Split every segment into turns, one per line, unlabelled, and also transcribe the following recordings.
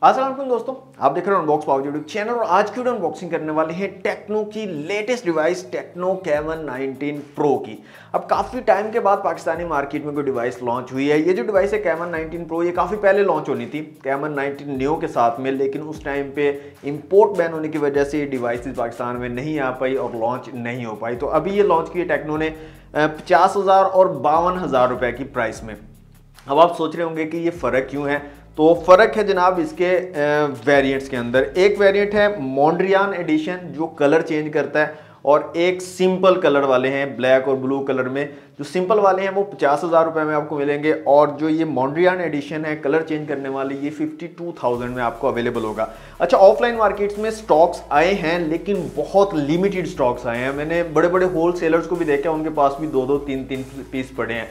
अस्सलाम वालेकुम दोस्तों, आप देख रहे हो अनबॉक्स पावर यूट्यूब चैनल और आज की वीडियो अनबॉक्सिंग करने वाले हैं टेक्नो की latest device techno caiman 19 pro की। अब काफ़ी टाइम के बाद पाकिस्तानी मार्केट में कोई डिवाइस लॉन्च हुई है। ये जो डिवाइस है कैमन 19 प्रो, ये काफ़ी पहले लॉन्च होनी थी कैमन 19 न्यू के साथ में, लेकिन उस टाइम पे इंपोर्ट बैन होने की वजह से ये डिवाइसेस पाकिस्तान में नहीं आ पाई और लॉन्च नहीं हो पाई। तो अभी ये लॉन्च की है टेक्नो ने 50,000 और 52,000 रुपए की प्राइस में। अब आप सोच रहे होंगे कि ये फ़र्क क्यों है, तो फ़र्क है जनाब इसके वेरिएंट्स के अंदर। एक वेरिएंट है मोंड्रियान एडिशन जो कलर चेंज करता है, और एक सिंपल कलर वाले हैं ब्लैक और ब्लू कलर में। जो सिंपल वाले हैं वो 50,000 रुपये में आपको मिलेंगे, और जो ये मोंड्रियान एडिशन है कलर चेंज करने वाले, ये 52,000 में आपको अवेलेबल होगा। अच्छा, ऑफलाइन मार्केट्स में स्टॉक्स आए हैं लेकिन बहुत लिमिटेड स्टॉक्स आए हैं। मैंने बड़े बड़े होल सेलर्स को भी देखा, उनके पास भी 2-2, 3-3 पीस पड़े हैं।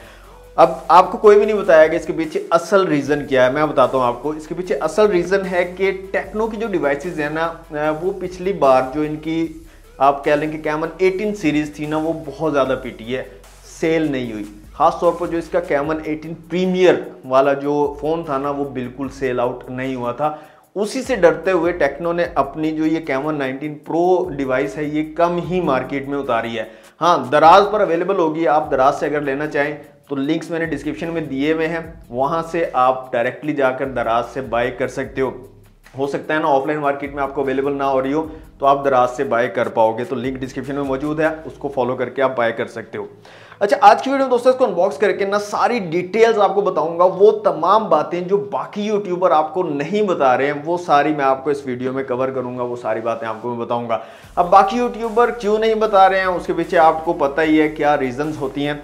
अब आपको कोई भी नहीं बताएगा इसके पीछे असल रीज़न क्या है। मैं बताता हूँ आपको। इसके पीछे असल रीज़न है कि टेक्नो की जो डिवाइसेस है ना, वो पिछली बार जो इनकी आप कह लें कि कैमन 18 सीरीज़ थी ना, वो बहुत ज़्यादा पिटी है, सेल नहीं हुई। ख़ास तौर पर जो इसका कैमन 18 प्रीमियर वाला जो फ़ोन था ना, वो बिल्कुल सेल आउट नहीं हुआ था। उसी से डरते हुए टेक्नो ने अपनी जो ये कैमन 19 प्रो डिवाइस है ये कम ही मार्केट में उतारी है। हाँ, दराज पर अवेलेबल होगी। आप दराज से अगर लेना चाहें तो लिंक्स मैंने डिस्क्रिप्शन में दिए हुए हैं, वहां से आप डायरेक्टली जाकर दराज से बाय कर सकते हो सकता है ना ऑफलाइन मार्केट में आपको अवेलेबल ना हो रही हो, तो आप दराज से बाय कर पाओगे। तो लिंक डिस्क्रिप्शन में मौजूद है, उसको फॉलो करके आप बाय कर सकते हो। अच्छा, आज की वीडियो में दोस्तों इसको अनबॉक्स करके ना सारी डिटेल्स आपको बताऊंगा। वो तमाम बातें जो बाकी यूट्यूबर आपको नहीं बता रहे हैं, वो सारी मैं आपको इस वीडियो में कवर करूंगा। वो सारी बातें आपको मैं बताऊंगा। अब बाकी यूट्यूबर क्यों नहीं बता रहे हैं, उसके पीछे आपको पता ही है क्या रीजंस होती हैं।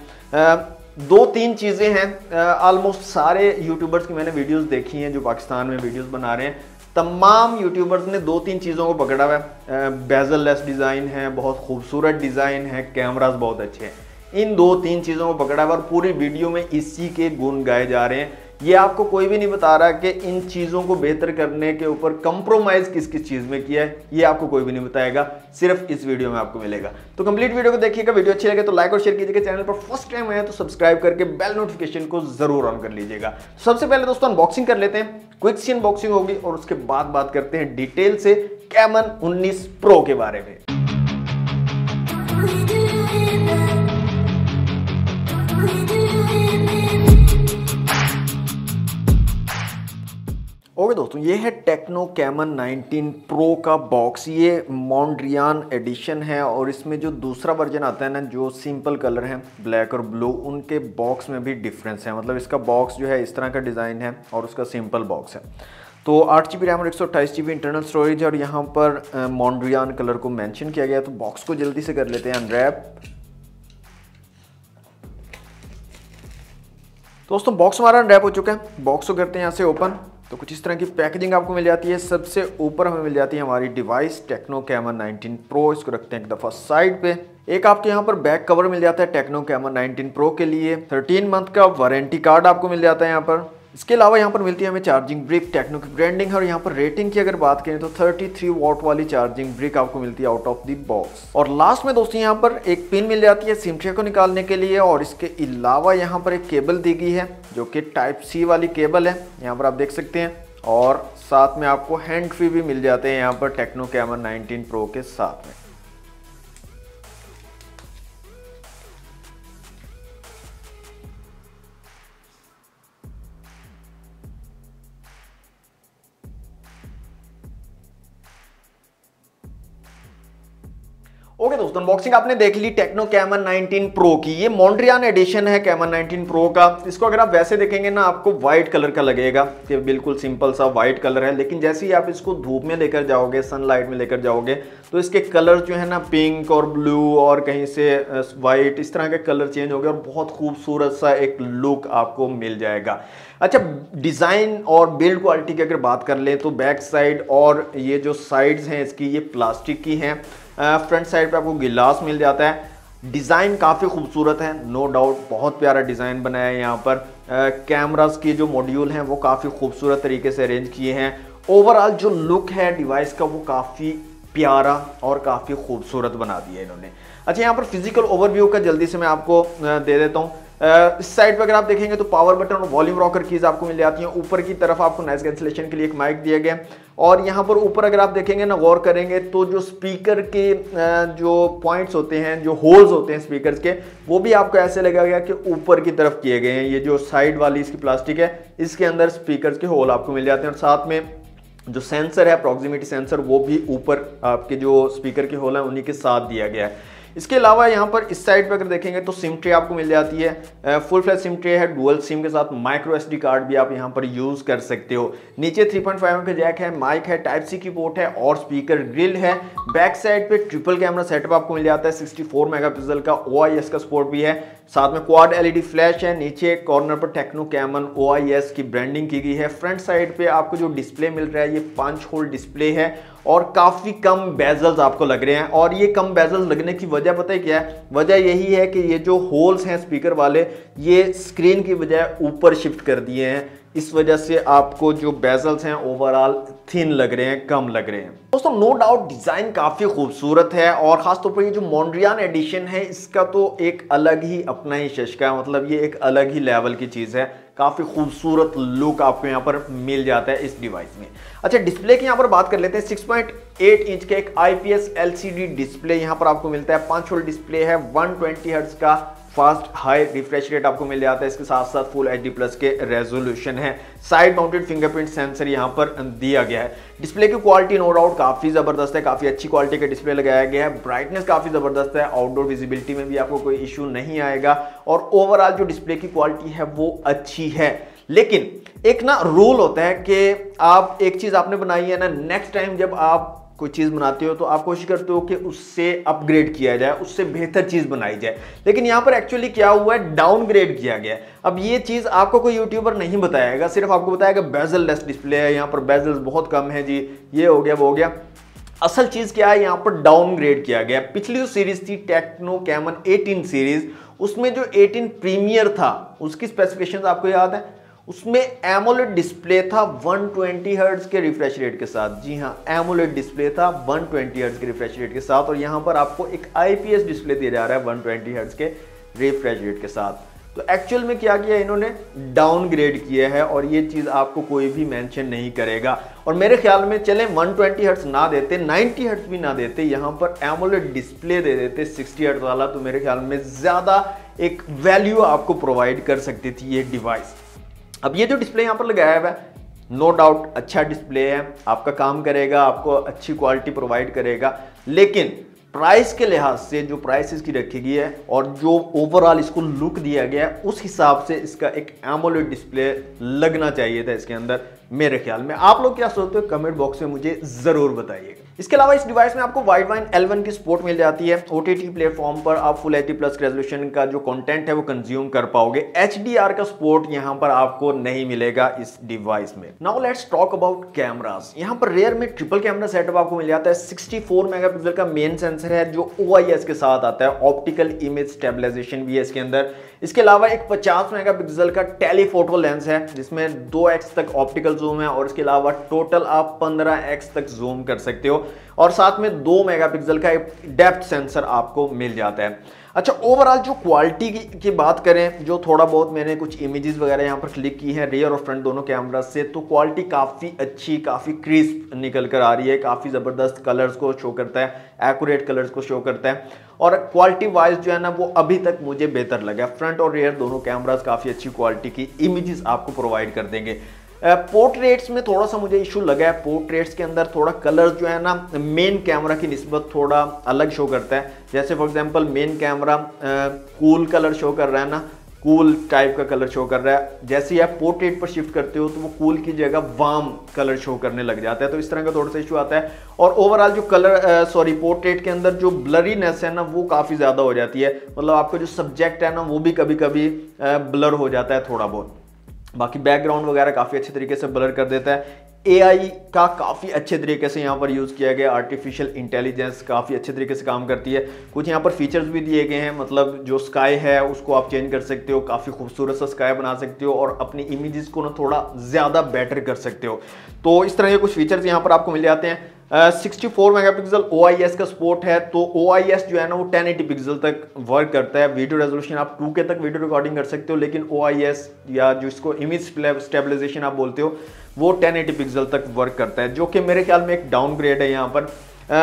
2-3 चीज़ें हैं। ऑलमोस्ट सारे यूट्यूबर्स की मैंने वीडियोस देखी हैं जो पाकिस्तान में वीडियोस बना रहे हैं। तमाम यूट्यूबर्स ने 2-3 चीज़ों को पकड़ा हुआ है। बेजल लेस डिज़ाइन है, बहुत खूबसूरत डिज़ाइन है, कैमरास बहुत अच्छे हैं। इन 2-3 चीज़ों को पकड़ा हुआ और पूरी वीडियो में इसी के गुण गाए जा रहे हैं। ये आपको कोई भी नहीं बता रहा कि इन चीज़ों को बेहतर करने के ऊपर कंप्रोमाइज़ किस किस चीज़ में किया है, ये आपको कोई भी नहीं बताएगा, सिर्फ इस वीडियो में आपको मिलेगा। तो कंप्लीट वीडियो को देखिएगा। वीडियो अच्छी लगे तो लाइक और शेयर कीजिएगा। चैनल पर फर्स्ट टाइम आए तो सब्सक्राइब करके बेल नोटिफिकेशन को जरूर ऑन कर लीजिएगा। सबसे पहले दोस्तों अनबॉक्सिंग कर लेते हैं, क्विक सी अनबॉक्सिंग होगी, और उसके बाद बात करते हैं डिटेल से कैमन 19 प्रो के बारे में। ओके दोस्तों, ये है टेक्नो कैमन 19 प्रो का बॉक्स। ये मोंड्रियान एडिशन है, और इसमें जो दूसरा वर्जन आता है ना, जो सिंपल कलर है ब्लैक और ब्लू, उनके बॉक्स में भी डिफरेंस है। मतलब इसका बॉक्स जो है इस तरह का डिज़ाइन है और उसका सिंपल बॉक्स है। तो 8GB रैम और 128 GB इंटरनल स्टोरेज है, और यहाँ पर मोंड्रियान कलर को मेंशन किया गया है। तो बॉक्स को जल्दी से कर लेते हैं अनरैप। दोस्तों बॉक्स हमारा अनरैप हो चुका है। बॉक्स को करते हैं यहाँ से ओपन। तो कुछ इस तरह की पैकेजिंग आपको मिल जाती है। सबसे ऊपर हमें मिल जाती है हमारी डिवाइस टेक्नो कैमन 19 प्रो। इसको रखते हैं एक दफ़ा साइड पे। एक आपके यहाँ पर बैक कवर मिल जाता है टेक्नो कैमन 19 प्रो के लिए। 13 मंथ का वारंटी कार्ड आपको मिल जाता है यहाँ पर। इसके अलावा यहाँ पर मिलती है हमें चार्जिंग ब्रिक, टेक्नो की ब्रांडिंग है। और यहाँ पर रेटिंग की अगर बात करें तो 33 वॉट वाली चार्जिंग ब्रिक आपको मिलती है आउट ऑफ द बॉक्स। और लास्ट में दोस्तों यहाँ पर एक पिन मिल जाती है सिम ट्रे को निकालने के लिए। और इसके अलावा यहाँ पर एक केबल दी गई है जो कि टाइप सी वाली केबल है, यहाँ पर आप देख सकते हैं। और साथ में आपको हैंड फ्री भी मिल जाते हैं यहाँ पर टेक्नो कैमन 19 प्रो के साथ में। ओके दोस्तों, अनबॉक्सिंग आपने देख ली टेक्नो कैमन 19 प्रो की। ये मोंड्रियान एडिशन है कैमन 19 प्रो का। इसको अगर आप वैसे देखेंगे ना, आपको व्हाइट कलर का लगेगा कि बिल्कुल सिंपल सा व्हाइट कलर है, लेकिन जैसे ही आप इसको धूप में लेकर जाओगे, सनलाइट में लेकर जाओगे, तो इसके कलर जो है ना, पिंक और ब्लू और कहीं से व्हाइट, इस तरह के कलर चेंज हो गए और बहुत खूबसूरत सा एक लुक आपको मिल जाएगा। अच्छा, डिज़ाइन और बिल्ड क्वालिटी की अगर बात कर लें तो बैक साइड और ये जो साइड्स हैं इसकी, ये प्लास्टिक की हैं। फ्रंट साइड पे आपको गिलास मिल जाता है। डिज़ाइन काफ़ी खूबसूरत है, नो डाउट, बहुत प्यारा डिज़ाइन बनाया है। यहाँ पर कैमरास की जो मॉड्यूल हैं वो काफ़ी खूबसूरत तरीके से अरेंज किए हैं। ओवरऑल जो लुक है डिवाइस का वो काफ़ी प्यारा और काफ़ी खूबसूरत बना दिया है इन्होंने। अच्छा, यहाँ पर फिजिकल ओवरव्यू का जल्दी से मैं आपको दे देता हूँ। इस साइड पे अगर आप देखेंगे तो पावर बटन और वॉल्यूम रॉकर कीज आपको मिल जाती हैं। ऊपर की तरफ आपको नॉइज कैंसिलेशन के लिए एक माइक दिया गया और यहाँ पर ऊपर अगर आप देखेंगे ना, गौर करेंगे तो जो स्पीकर के जो पॉइंट्स होते हैं, जो होल्स होते हैं स्पीकर्स के, वो भी आपको ऐसे लगा गया कि ऊपर की तरफ किए गए हैं। ये जो साइड वाली इसकी प्लास्टिक है, इसके अंदर स्पीकर्स के होल आपको मिल जाते हैं और साथ में जो सेंसर है, प्रॉक्सिमिटी सेंसर, वो भी ऊपर आपके जो स्पीकर के होल है उन्हीं के साथ दिया गया है। इसके अलावा यहाँ पर इस साइड पर अगर देखेंगे तो सिम ट्रे आपको मिल जाती है। फुल फ्लैश सिम ट्रे है, डुअल सिम के साथ माइक्रो एसडी कार्ड भी आप यहाँ पर यूज कर सकते हो। नीचे 3.5 का जैक है, माइक है, टाइप सी की पोर्ट है और स्पीकर ग्रिल है। बैक साइड पे ट्रिपल कैमरा सेटअप आपको मिल जाता है, 64 मेगापिक्सल का OIS का सपोर्ट भी है, साथ में क्वाड LED फ्लैश है। नीचे कॉर्नर पर टेक्नो कैमन OIS की ब्रांडिंग की गई है। फ्रंट साइड पे आपको जो डिस्प्ले मिल रहा है ये 5 होल डिस्प्ले है और काफी कम बेजल्स आपको लग रहे हैं। और ये कम बेजल्स लगने की वजह पता है क्या है? वजह यही है कि ये जो होल्स हैं स्पीकर वाले, ये स्क्रीन की बजाय ऊपर शिफ्ट कर दिए हैं। इस वजह से आपको जो बेजल्स हैं ओवरऑल थिन लग रहे हैं, कम लग रहे हैं। दोस्तों नो डाउट डिजाइन काफी खूबसूरत है और खासतौर पर ये जो मोंड्रियन एडिशन है इसका तो एक अलग ही अपना ही शशका है, मतलब ये एक अलग ही लेवल की चीज है। काफी खूबसूरत लुक आपको यहाँ पर मिल जाता है इस डिवाइस में। अच्छा, डिस्प्ले की यहाँ पर बात कर लेते हैं। 6.8 इंच का एक IPS LCD डिस्प्ले यहाँ पर आपको मिलता है। 5 होल डिस्प्ले है, 120 हर्ट्ज का फास्ट हाई रिफ्रेश रेट आपको मिल जाता है। इसके साथ साथ फुल HD प्लस के रेजोल्यूशन है। साइड माउंटेड फिंगरप्रिंट सेंसर यहाँ पर दिया गया है। डिस्प्ले की क्वालिटी नो डाउट काफी जबरदस्त है, काफी अच्छी क्वालिटी का डिस्प्ले लगाया गया है। ब्राइटनेस काफी जबरदस्त है, आउटडोर विजिबिलिटी में भी आपको कोई इश्यू नहीं आएगा और ओवरऑल जो डिस्प्ले की क्वालिटी है वो अच्छी है। लेकिन एक ना रूल होता है कि आप एक चीज आपने बनाई है ना, नेक्स्ट टाइम जब आप कोई चीज बनाते हो तो आप कोशिश करते हो कि उससे अपग्रेड किया जाए, उससे बेहतर चीज बनाई जाए। लेकिन यहाँ पर एक्चुअली क्या हुआ है, डाउनग्रेड किया गया है। अब ये चीज आपको कोई यूट्यूबर नहीं बताएगा, सिर्फ आपको बताएगा बेजल लेस डिस्प्ले है, यहाँ पर बेजल्स बहुत कम है जी, ये हो गया वो हो गया। असल चीज क्या है, यहाँ पर डाउनग्रेड किया गया। पिछली जो सीरीज थी टेक्नो कैमन 18 सीरीज, उसमें जो 18 प्रीमियर था उसकी स्पेसिफिकेशंस आपको याद है? उसमें एमोलेड डिस्प्ले था 120 हर्ट्ज के रिफ्रेश रेट के साथ। जी हाँ, एमोलेड डिस्प्ले था 120 हर्ट्ज के रिफ्रेश रेट के साथ और यहाँ पर आपको एक IPS डिस्प्ले दिया जा रहा है 120 हर्ट्ज के रिफ्रेश रेट के साथ। तो एक्चुअल में क्या किया इन्होंने, डाउनग्रेड किया है और ये चीज आपको कोई भी मेंशन नहीं करेगा। और मेरे ख्याल में चले 120 हर्ट्ज ना देते, 90 हर्ट्ज भी ना देते, यहाँ पर एमोलेड डिस्प्ले दे देते 60 हर्ट्ज वाला, तो मेरे ख्याल में ज्यादा एक वैल्यू आपको प्रोवाइड कर सकती थी ये डिवाइस। अब ये जो डिस्प्ले यहाँ पर लगाया हुआ है, नो डाउट अच्छा डिस्प्ले है, आपका काम करेगा, आपको अच्छी क्वालिटी प्रोवाइड करेगा। लेकिन प्राइस के लिहाज से जो प्राइस इसकी रखी गई है और जो ओवरऑल इसको लुक दिया गया है, उस हिसाब से इसका एक एमोलेड डिस्प्ले लगना चाहिए था इसके अंदर मेरे ख्याल में। आप लोग क्या सोचते हो कमेंट बॉक्स में मुझे जरूर बताइएगा। इसके अलावा इस डिवाइस में आपको वाइडवाइन L1 की सपोर्ट मिल जाती है। OTT प्लेटफॉर्म पर आप फुल HD प्लस रेजोल्यूशन का जो कंटेंट है वो कंज्यूम कर पाओगे। HDR का सपोर्ट यहाँ पर आपको नहीं मिलेगा इस डिवाइस में। Now let's talk about cameras. यहाँ पर रेयर में ट्रिपल कैमरा सेटअप आपको मिल जाता है। 64 मेगापिक्सल का मेन सेंसर है जो OIS के साथ आता है। ऑप्टिकल इमेज स्टेबलाइजेशन भी है इसके अंदर। इसके अलावा एक 50 मेगापिक्सल का टेलीफोटो लेंस है जिसमें 2x तक ऑप्टिकल जूम है और इसके अलावा टोटल आप 15x तक जूम कर सकते हो और साथ में 2 मेगापिक्सल का एक डेप्थ सेंसर आपको मिल जाता है। अच्छा, ओवरऑल जो क्वालिटी की बात करें, जो थोड़ा बहुत मैंने कुछ इमेजेस वगैरह यहाँ पर क्लिक की हैं रियर और फ्रंट दोनों कैमरा से, तो क्वालिटी काफ़ी अच्छी, काफ़ी क्रिस्प निकल कर आ रही है। काफ़ी ज़बरदस्त कलर्स को शो करता है, एक्यूरेट कलर्स को शो करता है और क्वालिटी वाइज जो है ना वो अभी तक मुझे बेहतर लगा। फ्रंट और रियर दोनों कैमरास काफ़ी अच्छी क्वालिटी की इमेजेस आपको प्रोवाइड कर देंगे। पोर्ट्रेट्स में थोड़ा सा मुझे इशू लगा है। पोर्ट्रेट्स के अंदर थोड़ा कलर जो है ना मेन कैमरा की निस्बत थोड़ा अलग शो करता है। जैसे for example main camera cool colour show कर रहा है ना, कूल टाइप का कलर शो कर रहा है। जैसे ही आप पोर्ट्रेट पर शिफ्ट करते हो तो वो कूल की जगह वार्म कलर शो करने लग जाता है, तो इस तरह का थोड़ा सा इशू आता है। और ओवरऑल जो कलर पोर्ट्रेट के अंदर जो ब्लरीनेस है ना वो काफ़ी ज़्यादा हो जाती है। मतलब आपका जो सब्जेक्ट है ना वो भी कभी कभी ब्लर हो जाता है थोड़ा बहुत। बाकी बैकग्राउंड वगैरह काफ़ी अच्छे तरीके से ब्लर कर देता है। AI का काफ़ी अच्छे तरीके से यहाँ पर यूज़ किया गया। आर्टिफिशियल इंटेलिजेंस काफ़ी अच्छे तरीके से काम करती है। कुछ यहाँ पर फीचर्स भी दिए गए हैं, मतलब जो स्काई है उसको आप चेंज कर सकते हो, काफ़ी खूबसूरत सा स्काई बना सकते हो और अपनी इमेजेस को ना थोड़ा ज़्यादा बेटर कर सकते हो। तो इस तरह के कुछ फीचर्स यहाँ पर आपको मिल जाते हैं। 64 मेगापिक्सल OIS का सपोर्ट है, तो OIS जो है ना वो 1080 पिक्सल तक वर्क करता है। वीडियो रेजोल्यूशन आप 2K तक वीडियो रिकॉर्डिंग कर सकते हो, लेकिन OIS या जो इसको इमेज स्टेबलाइजेशन आप बोलते हो वो 1080 पिक्सल तक वर्क करता है, जो कि मेरे ख्याल में एक डाउनग्रेड है। यहाँ पर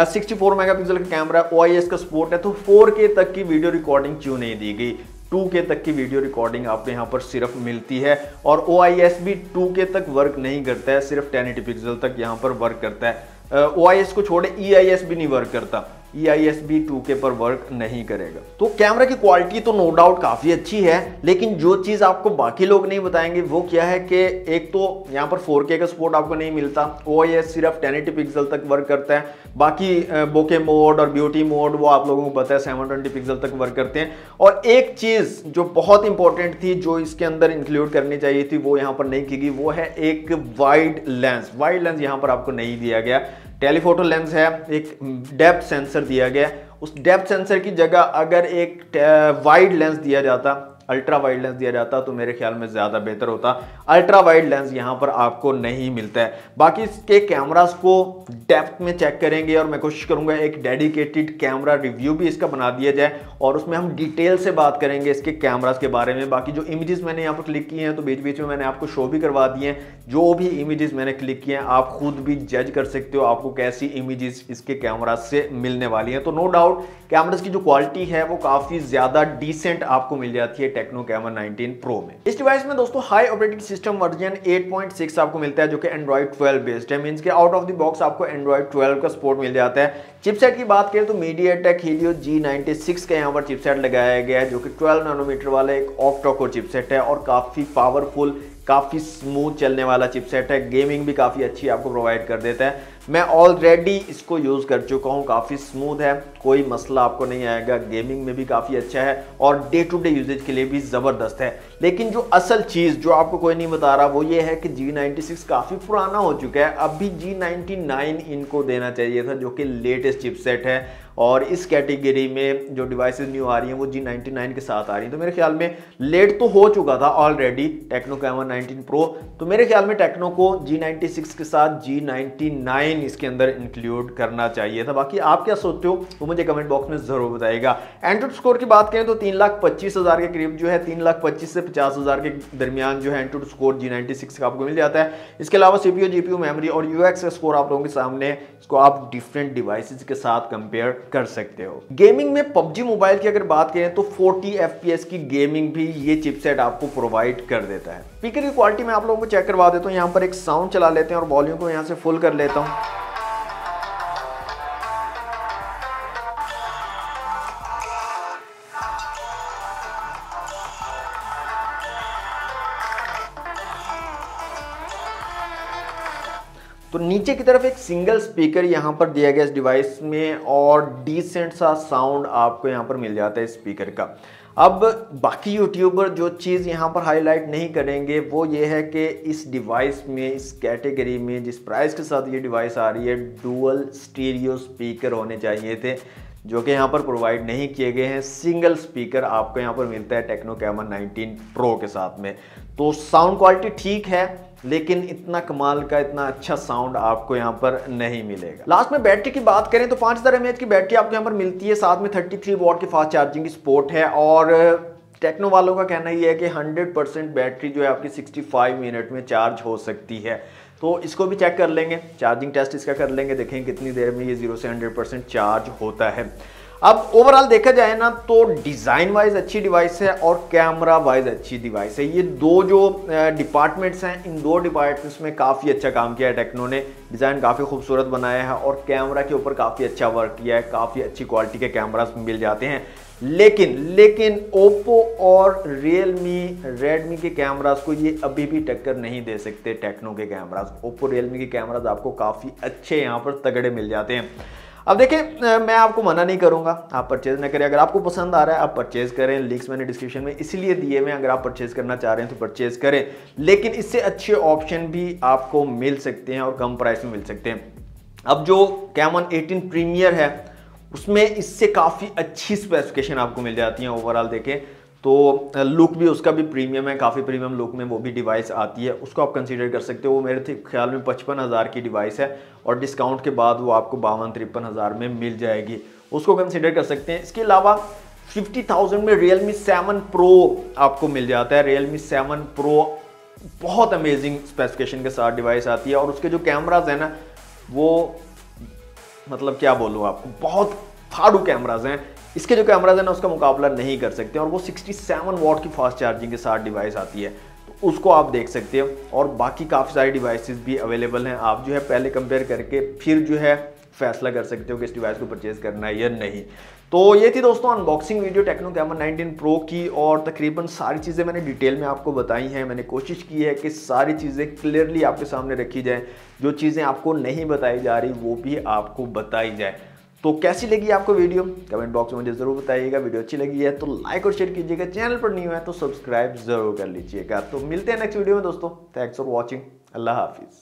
64 मेगापिक्सल का कैमरा, OIS का सपोर्ट है, तो 4K तक की वीडियो रिकॉर्डिंग क्यों नहीं दी गई? 2K तक की वीडियो रिकॉर्डिंग आपको यहाँ पर सिर्फ मिलती है, और OIS भी 2K तक वर्क नहीं करता है, सिर्फ 1080 पिक्सल तक यहाँ पर वर्क करता है। OIS को छोड़े EIS भी नहीं वर्क करता, EIS भी 2K पर वर्क नहीं करेगा। तो कैमरा की क्वालिटी तो नो डाउट काफ़ी अच्छी है, लेकिन जो चीज़ आपको बाकी लोग नहीं बताएंगे वो क्या है कि एक तो यहाँ पर 4K का सपोर्ट आपको नहीं मिलता, OIS सिर्फ 1080 पिक्सल तक वर्क करता है, बाकी बोके मोड और ब्यूटी मोड वो आप लोगों को पता है 720 पिक्सल तक वर्क करते हैं। और एक चीज़ जो बहुत इंपॉर्टेंट थी, जो इसके अंदर इंक्लूड करनी चाहिए थी, वो यहाँ पर नहीं की गई, वो है एक वाइड लेंस। वाइड लेंस यहाँ पर आपको नहीं दिया गया। टेलीफोटो लेंस है, एक डेप्थ सेंसर दिया गया, उस डेप्थ सेंसर की जगह अगर एक वाइड लेंस दिया जाता, अल्ट्रा वाइड लेंस दिया जाता, तो मेरे ख्याल में ज़्यादा बेहतर होता। अल्ट्रा वाइड लेंस यहाँ पर आपको नहीं मिलता है। बाकी इसके कैमरास को डेप्थ में चेक करेंगे, और मैं कोशिश करूँगा एक डेडिकेटेड कैमरा रिव्यू भी इसका बना दिया जाए, और उसमें हम डिटेल से बात करेंगे इसके कैमरास के बारे में। बाकी जो इमेजेस मैंने यहाँ पर क्लिक किए हैं, तो बीच बीच में मैंने आपको शो भी करवा दिए हैं। जो भी इमेजेस मैंने क्लिक किए हैं, आप खुद भी जज कर सकते हो आपको कैसी इमेजेस इसके कैमरा से मिलने वाली हैं। तो नो डाउट कैमरास की जो क्वालिटी है वो काफ़ी ज़्यादा डिसेंट आपको मिल जाती है टेक्नो कैमन 19 प्रो में। इस डिवाइस में दोस्तों हाई ऑपरेटिंग सिस्टम वर्जन 8.6 आपको मिलता है, जो कि एंड्रॉइड 12 बेस्ड है। मींस के आउट ऑफ द बॉक्स आपको एंड्रॉइड 12 का सपोर्ट मिल जाता है। चिपसेट की बात करें तो मीडियाटेक हीलियो G96 का यहाँ पर चिपसेट लगाया गया है, जो कि 12 नैनोमीटर वाला एक ऑक्टा कोर चिपसेट है, और काफ़ी पावरफुल, काफ़ी स्मूथ चलने वाला चिपसेट है। गेमिंग भी काफ़ी अच्छी आपको प्रोवाइड कर देता है। मैं ऑलरेडी इसको यूज़ कर चुका हूँ, काफ़ी स्मूथ है, कोई मसला आपको नहीं आएगा। गेमिंग में भी काफ़ी अच्छा है, और डे टू डे यूजेज के लिए भी ज़बरदस्त है। लेकिन जो असल चीज़ जो आपको कोई नहीं बता रहा, वो ये है कि G96 काफ़ी पुराना हो चुका है। अभी G99 इनको देना चाहिए था, जो कि लेटेस्ट चिपसेट है, और इस कैटेगरी में जो डिवाइसेस न्यू आ रही हैं वो G99 के साथ आ रही हैं। तो मेरे ख्याल में लेट तो हो चुका था ऑलरेडी टेक्नो कैमन 19 प्रो, तो मेरे ख्याल में टेक्नो को G96 के साथ G99 इसके अंदर इंक्लूड करना चाहिए था। बाकी आप क्या सोचते हो वो मुझे कमेंट बॉक्स में जरूर बताइएगा। एंड्रॉइड स्कोर की बात करें तो 3,25,000 के करीब जो है, 3,25,000 से 50,000 के दरमियान जो है एंड्रॉइड स्कोर G96 का आपको मिल जाता है। इसके अलावा CPU, GPU, मेमोरी और UX का स्कोर आप लोगों के सामने, इसको आप डिफरेंट डिवाइसेस के साथ कंपेयर कर सकते हो। गेमिंग में PUBG मोबाइल की अगर बात करें तो 40 FPS की गेमिंग भी ये चिपसेट आपको प्रोवाइड कर देता है। स्पीकर की क्वालिटी मैं आप लोगों को चेक करवा देता हूँ। यहाँ पर एक साउंड चला लेते हैं और वॉल्यूम को यहाँ से फुल कर लेता हूँ। तो नीचे की तरफ एक सिंगल स्पीकर यहाँ पर दिया गया इस डिवाइस में, और डिसेंट सा साउंड आपको यहाँ पर मिल जाता है इस स्पीकर का। अब बाकी यूट्यूबर जो चीज़ यहाँ पर हाईलाइट नहीं करेंगे वो ये है कि इस डिवाइस में, इस कैटेगरी में जिस प्राइस के साथ ये डिवाइस आ रही है, डुअल स्टीरियो स्पीकर होने चाहिए थे, जो कि यहाँ पर प्रोवाइड नहीं किए गए हैं। सिंगल स्पीकर आपको यहाँ पर मिलता है टेक्नो कैमन 19 प्रो के साथ में। तो साउंड क्वालिटी ठीक है, लेकिन इतना कमाल का, इतना अच्छा साउंड आपको यहाँ पर नहीं मिलेगा। लास्ट में बैटरी की बात करें तो 5000 mAh की बैटरी आपको यहाँ पर मिलती है, साथ में 33 वॉट की फास्ट चार्जिंग की सपोर्ट है, और टेक्नो वालों का कहना ये है कि 100% बैटरी जो है आपकी 65 मिनट में चार्ज हो सकती है। तो इसको भी चेक कर लेंगे, चार्जिंग टेस्ट इसका कर लेंगे, देखेंगे कितनी देर में ये 0 से 100% चार्ज होता है। अब ओवरऑल देखा जाए ना तो डिज़ाइन वाइज अच्छी डिवाइस है और कैमरा वाइज अच्छी डिवाइस है। ये दो जो डिपार्टमेंट्स हैं, इन दो डिपार्टमेंट्स में काफ़ी अच्छा काम किया है टेक्नो ने। डिज़ाइन काफ़ी खूबसूरत बनाया है और कैमरा के ऊपर काफ़ी अच्छा वर्क किया है, काफ़ी अच्छी क्वालिटी के कैमरास मिल जाते हैं। लेकिन ओप्पो और रियलमी, रेडमी के कैमरास को ये अभी भी टक्कर नहीं दे सकते टेक्नो के कैमरास। ओप्पो, रियलमी के कैमरास आपको काफ़ी अच्छे यहाँ पर तगड़े मिल जाते हैं। अब देखें, मैं आपको मना नहीं करूंगा आप परचेज ना करें, अगर आपको पसंद आ रहा है आप परचेज करें। लिंक्स मैंने डिस्क्रिप्शन में इसलिए दिए हुए, अगर आप परचेज करना चाह रहे हैं तो परचेज करें। लेकिन इससे अच्छे ऑप्शन भी आपको मिल सकते हैं और कम प्राइस में मिल सकते हैं। अब जो कैमन 18 प्रीमियर है उसमें इससे काफ़ी अच्छी स्पेसिफिकेशन आपको मिल जाती है। ओवरऑल देखें तो लुक भी उसका भी प्रीमियम है, काफ़ी प्रीमियम लुक में वो भी डिवाइस आती है, उसको आप कंसीडर कर सकते हो। वो मेरे ख्याल में 55,000 की डिवाइस है और डिस्काउंट के बाद वो आपको 52-53 हज़ार में मिल जाएगी, उसको कंसीडर कर सकते हैं। इसके अलावा 50,000 में Realme 7 Pro आपको मिल जाता है। Realme 7 Pro बहुत अमेजिंग स्पेसिफिकेशन के साथ डिवाइस आती है और उसके जो कैमराज हैं ना, वो मतलब क्या बोलूँ आपको, बहुत फाड़ू कैमराज हैं। इसके जो कैमराज हैं ना उसका मुकाबला नहीं कर सकते और वो 67 वॉट की फास्ट चार्जिंग के साथ डिवाइस आती है, तो उसको आप देख सकते हो। और बाकी काफ़ी सारी डिवाइसेस भी अवेलेबल हैं, आप जो है पहले कंपेयर करके फिर जो है फैसला कर सकते हो कि इस डिवाइस को परचेज करना है या नहीं। तो ये थी दोस्तों unboxing video techno caiman 19 pro की और तकरीबन सारी चीज़ें मैंने डिटेल में आपको बताई हैं। मैंने कोशिश की है कि सारी चीज़ें क्लियरली आपके सामने रखी जाए, जो चीज़ें आपको नहीं बताई जा रही वो भी आपको बताई जाए। तो कैसी लगी आपको वीडियो कमेंट बॉक्स में मुझे ज़रूर बताइएगा। वीडियो अच्छी लगी है तो लाइक और शेयर कीजिएगा, चैनल पर न्यू है तो सब्सक्राइब ज़रूर कर लीजिएगा। तो मिलते हैं नेक्स्ट वीडियो में दोस्तों। Thanks for watching. अल्लाह हाफिज़।